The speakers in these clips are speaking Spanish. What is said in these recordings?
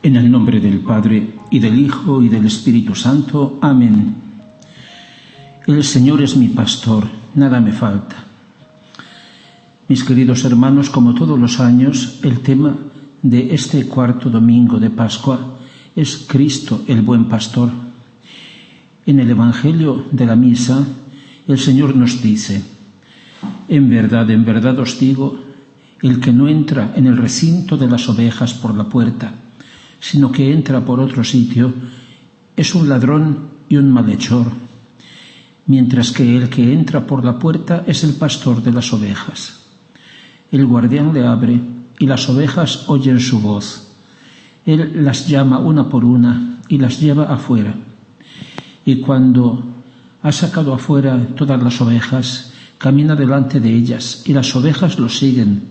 En el nombre del Padre, y del Hijo, y del Espíritu Santo. Amén. El Señor es mi pastor, nada me falta. Mis queridos hermanos, como todos los años, el tema de este cuarto domingo de Pascua es Cristo, el buen pastor. En el Evangelio de la Misa, el Señor nos dice: en verdad os digo, el que no entra en el recinto de las ovejas por la puerta, sino que entra por otro sitio, es un ladrón y un malhechor, mientras que el que entra por la puerta es el pastor de las ovejas. El guardián le abre y las ovejas oyen su voz. Él las llama una por una y las lleva afuera. Y cuando ha sacado afuera todas las ovejas, camina delante de ellas y las ovejas lo siguen,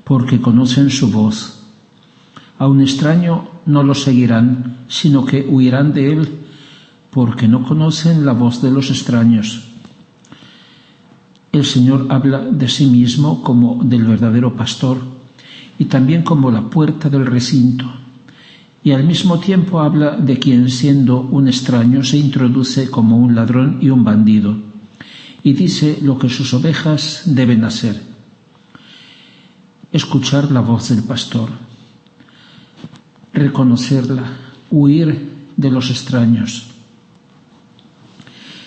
porque conocen su voz. A un extraño no lo seguirán, sino que huirán de él, porque no conocen la voz de los extraños. El Señor habla de sí mismo como del verdadero pastor y también como la puerta del recinto, y al mismo tiempo habla de quien, siendo un extraño, se introduce como un ladrón y un bandido, y dice lo que sus ovejas deben hacer: escuchar la voz del pastor, reconocerla, huir de los extraños.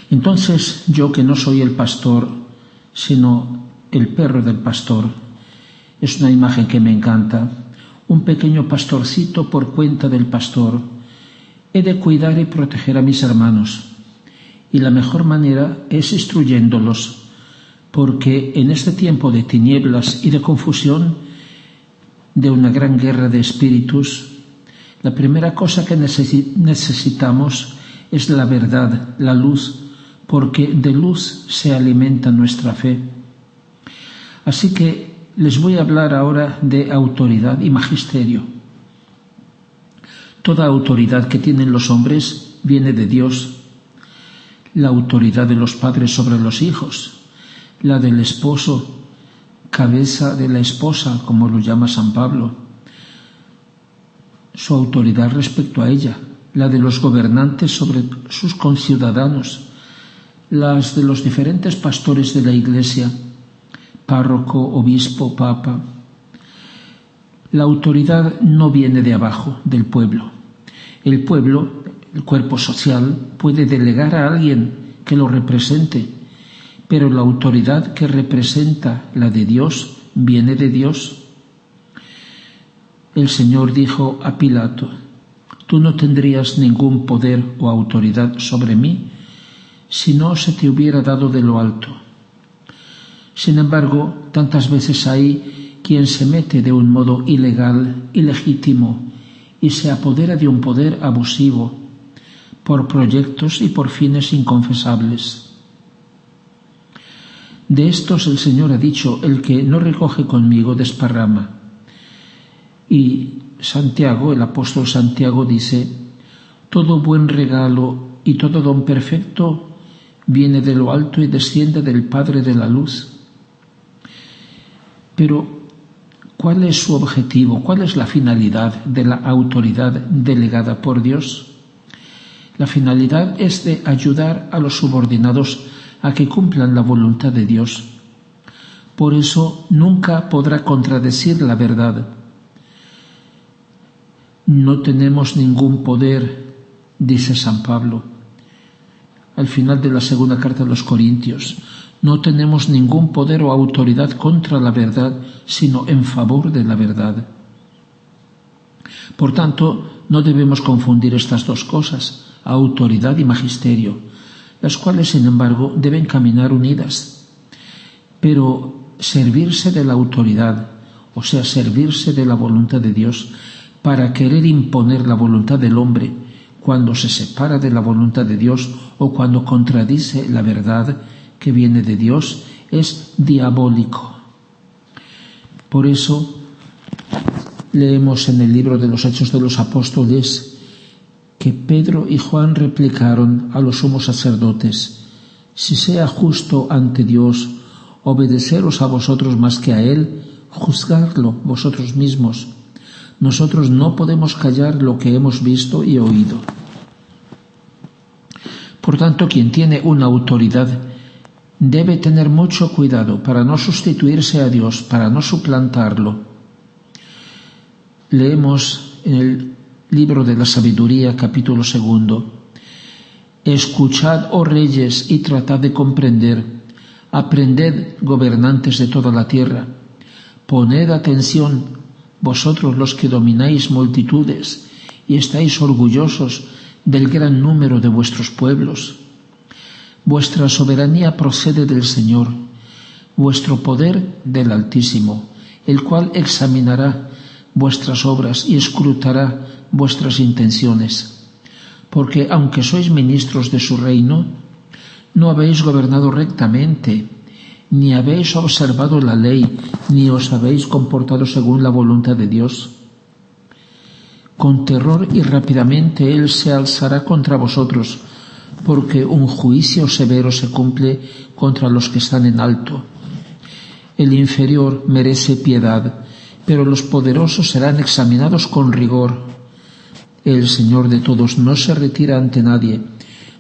Entonces yo, que no soy el pastor, sino el perro del pastor, es una imagen que me encanta, un pequeño pastorcito por cuenta del pastor, he de cuidar y proteger a mis hermanos, y la mejor manera es instruyéndolos, porque en este tiempo de tinieblas y de confusión, de una gran guerra de espíritus, la primera cosa que necesitamos es la verdad, la luz, porque de luz se alimenta nuestra fe. Así que les voy a hablar ahora de autoridad y magisterio. Toda autoridad que tienen los hombres viene de Dios. La autoridad de los padres sobre los hijos, la del esposo, cabeza de la esposa, como lo llama San Pablo, su autoridad respecto a ella, la de los gobernantes sobre sus conciudadanos, las de los diferentes pastores de la Iglesia, párroco, obispo, papa. La autoridad no viene de abajo, del pueblo. El pueblo, el cuerpo social, puede delegar a alguien que lo represente, pero la autoridad que representa la de Dios viene de Dios. El Señor dijo a Pilato: tú no tendrías ningún poder o autoridad sobre mí si no se te hubiera dado de lo alto. Sin embargo, tantas veces hay quien se mete de un modo ilegal, ilegítimo, y se apodera de un poder abusivo, por proyectos y por fines inconfesables. De estos el Señor ha dicho: el que no recoge conmigo desparrama. Y Santiago, el apóstol Santiago, dice: todo buen regalo y todo don perfecto viene de lo alto y desciende del Padre de la luz. Pero, ¿cuál es su objetivo? ¿Cuál es la finalidad de la autoridad delegada por Dios? La finalidad es de ayudar a los subordinados a que cumplan la voluntad de Dios. Por eso nunca podrá contradecir la verdad. No tenemos ningún poder, dice San Pablo al final de la segunda carta de los Corintios. No tenemos ningún poder o autoridad contra la verdad, sino en favor de la verdad. Por tanto, no debemos confundir estas dos cosas, autoridad y magisterio, las cuales, sin embargo, deben caminar unidas. Pero servirse de la autoridad, o sea, servirse de la voluntad de Dios, para querer imponer la voluntad del hombre, cuando se separa de la voluntad de Dios o cuando contradice la verdad que viene de Dios, es diabólico. Por eso leemos en el libro de los Hechos de los Apóstoles que Pedro y Juan replicaron a los sumos sacerdotes: si sea justo ante Dios obedeceros a vosotros más que a Él, juzgadlo vosotros mismos, Nosotros no podemos callar lo que hemos visto y oído. Por tanto, quien tiene una autoridad debe tener mucho cuidado para no sustituirse a Dios, para no suplantarlo. Leemos en el libro de la Sabiduría, capítulo 2: Escuchad, oh reyes, y tratad de comprender. Aprended, gobernantes de toda la tierra. Poned atención, vosotros los que domináis multitudes y estáis orgullosos del gran número de vuestros pueblos. Vuestra soberanía procede del Señor, vuestro poder del Altísimo, el cual examinará vuestras obras y escrutará vuestras intenciones. Porque aunque sois ministros de su reino, no habéis gobernado rectamente, ni habéis observado la ley, ni os habéis comportado según la voluntad de Dios. Con terror y rápidamente Él se alzará contra vosotros, porque un juicio severo se cumple contra los que están en alto. El inferior merece piedad, pero los poderosos serán examinados con rigor. El Señor de todos no se retira ante nadie,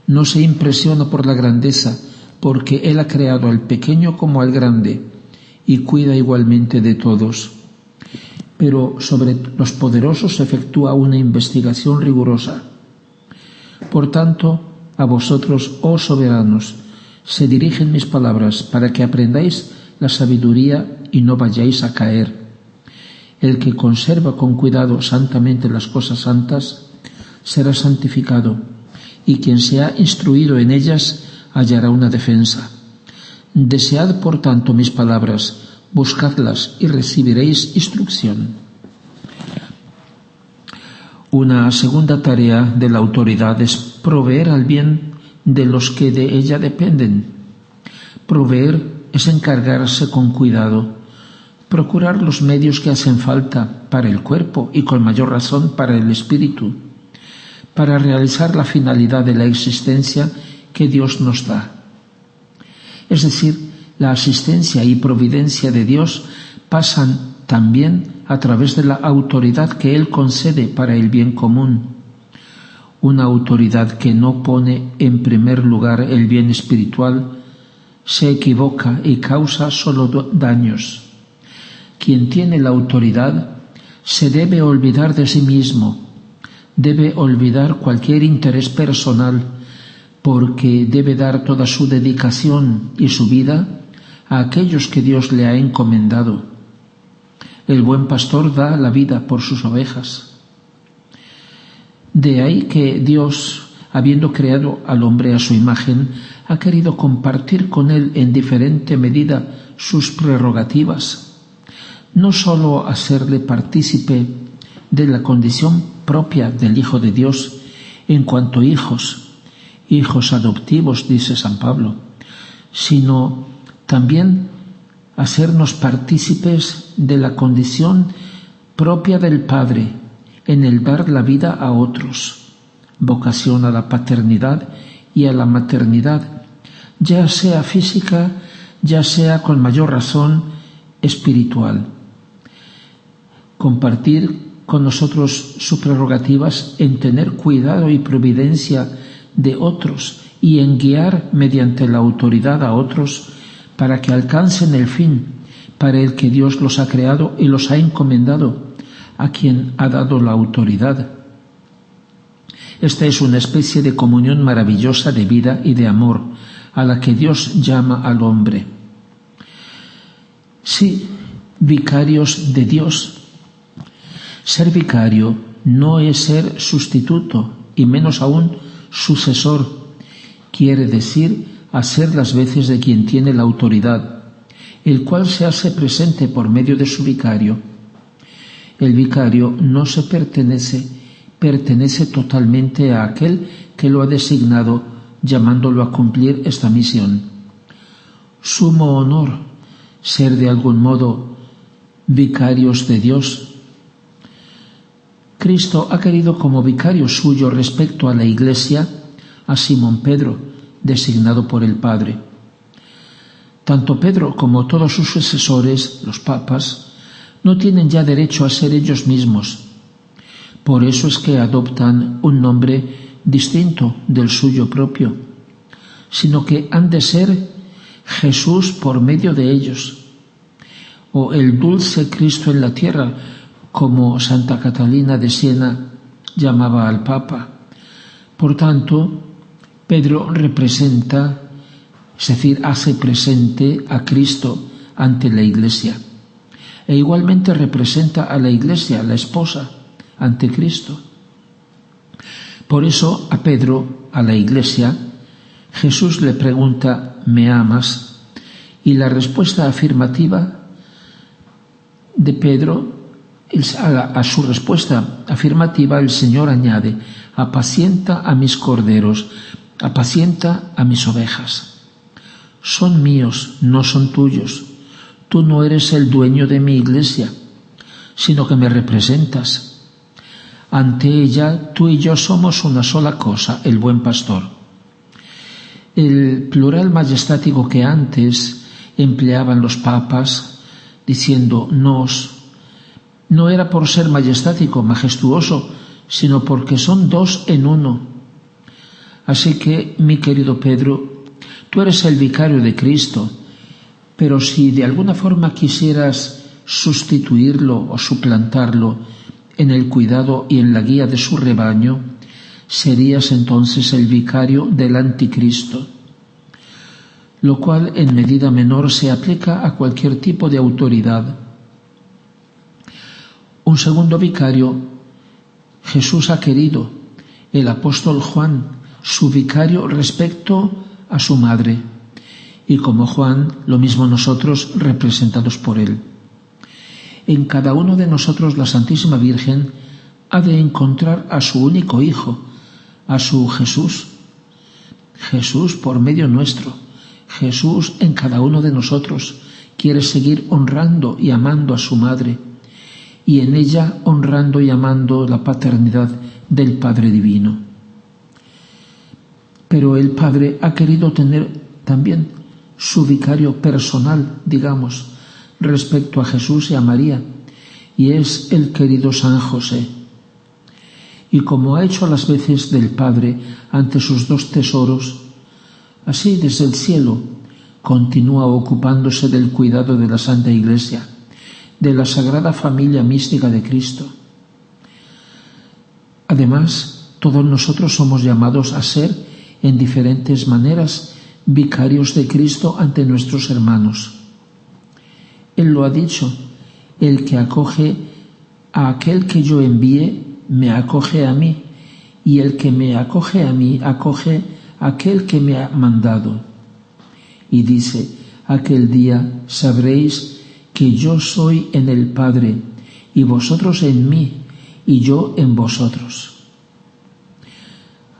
no se impresiona por la grandeza, porque Él ha creado al pequeño como al grande, y cuida igualmente de todos. Pero sobre los poderosos se efectúa una investigación rigurosa. Por tanto, a vosotros, oh soberanos, se dirigen mis palabras para que aprendáis la sabiduría y no vayáis a caer. El que conserva con cuidado santamente las cosas santas será santificado, y quien se ha instruido en ellas hallará una defensa. Desead, por tanto, mis palabras, buscadlas y recibiréis instrucción. Una segunda tarea de la autoridad es proveer al bien de los que de ella dependen. Proveer es encargarse con cuidado, procurar los medios que hacen falta para el cuerpo y con mayor razón para el espíritu, para realizar la finalidad de la existencia que Dios nos da. Es decir, la asistencia y providencia de Dios pasan también a través de la autoridad que Él concede para el bien común. Una autoridad que no pone en primer lugar el bien espiritual se equivoca y causa solo daños. Quien tiene la autoridad se debe olvidar de sí mismo, debe olvidar cualquier interés personal, porque debe dar toda su dedicación y su vida a aquellos que Dios le ha encomendado. El buen pastor da la vida por sus ovejas. De ahí que Dios, habiendo creado al hombre a su imagen, ha querido compartir con él en diferente medida sus prerrogativas, no sólo hacerle partícipe de la condición propia del Hijo de Dios en cuanto hijos adoptivos, dice San Pablo, sino también hacernos partícipes de la condición propia del Padre en el dar la vida a otros, vocación a la paternidad y a la maternidad, ya sea física, ya sea con mayor razón espiritual. Compartir con nosotros sus prerrogativas en tener cuidado y providencia de otros y en guiar mediante la autoridad a otros para que alcancen el fin para el que Dios los ha creado y los ha encomendado a quien ha dado la autoridad. Esta es una especie de comunión maravillosa de vida y de amor a la que Dios llama al hombre. Sí, vicarios de Dios. Ser vicario no es ser sustituto y menos aún sucesor. Quiere decir hacer las veces de quien tiene la autoridad, el cual se hace presente por medio de su vicario. El vicario no se pertenece totalmente a aquel que lo ha designado, llamándolo a cumplir esta misión. Sumo honor ser de algún modo vicarios de Dios. Cristo ha querido como vicario suyo respecto a la Iglesia a Simón Pedro, designado por el Padre. Tanto Pedro como todos sus sucesores, los papas, no tienen ya derecho a ser ellos mismos, Por eso es que adoptan un nombre distinto del suyo propio, sino que han de ser Jesús por medio de ellos, o el dulce Cristo en la tierra, como Santa Catalina de Siena llamaba al Papa. Por tanto, Pedro representa, es decir, hace presente a Cristo ante la Iglesia, e igualmente representa a la Iglesia, la esposa, ante Cristo. Por eso a Pedro, a la Iglesia, Jesús le pregunta: ¿me amas? Y la respuesta afirmativa de Pedro, a su respuesta afirmativa, el Señor añade: apacienta a mis corderos, apacienta a mis ovejas. Son míos, no son tuyos. Tú no eres el dueño de mi Iglesia, sino que me representas. Ante ella, tú y yo somos una sola cosa, el buen pastor. El plural majestático que antes empleaban los papas, diciendo nos, no era por ser majestático, majestuoso, sino porque son dos en uno. Así que, mi querido Pedro, tú eres el vicario de Cristo, pero si de alguna forma quisieras sustituirlo o suplantarlo en el cuidado y en la guía de su rebaño, serías entonces el vicario del anticristo, lo cual en medida menor se aplica a cualquier tipo de autoridad. Un segundo vicario Jesús ha querido, el apóstol Juan, su vicario respecto a su madre, y como Juan, lo mismo nosotros representados por él. En cada uno de nosotros la Santísima Virgen ha de encontrar a su único Hijo, a su Jesús. Jesús por medio nuestro, Jesús en cada uno de nosotros quiere seguir honrando y amando a su madre, y en ella honrando y amando la paternidad del Padre Divino. Pero el Padre ha querido tener también su vicario personal, digamos, respecto a Jesús y a María, y es el querido San José. Y como ha hecho las veces del Padre ante sus dos tesoros, así desde el cielo continúa ocupándose del cuidado de la Santa Iglesia, de la Sagrada Familia Mística de Cristo. Además, todos nosotros somos llamados a ser, en diferentes maneras, vicarios de Cristo ante nuestros hermanos. Él lo ha dicho: el que acoge a aquel que yo envíe, me acoge a mí, y el que me acoge a mí, acoge a aquel que me ha mandado. Y dice: aquel día sabréis que yo soy en el Padre, y vosotros en mí, y yo en vosotros.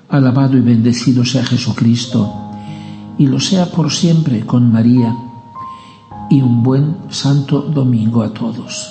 Alabado y bendecido sea Jesucristo, y lo sea por siempre con María, y un buen santo domingo a todos.